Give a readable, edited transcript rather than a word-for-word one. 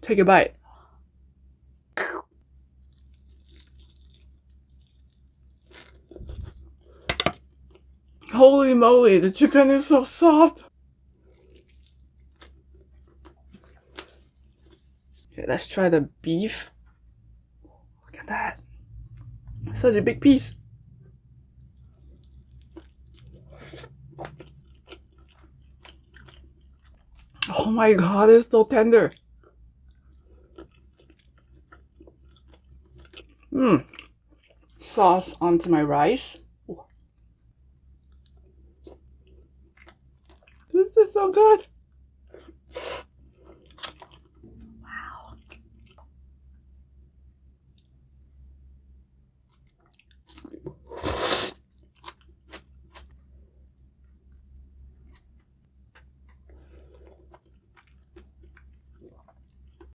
Take a bite. Holy moly, the chicken is so soft. Okay, let's try the beef. Look at that. Such a big piece. Oh my god, it's so tender. Sauce onto my rice. Ooh. This is so good.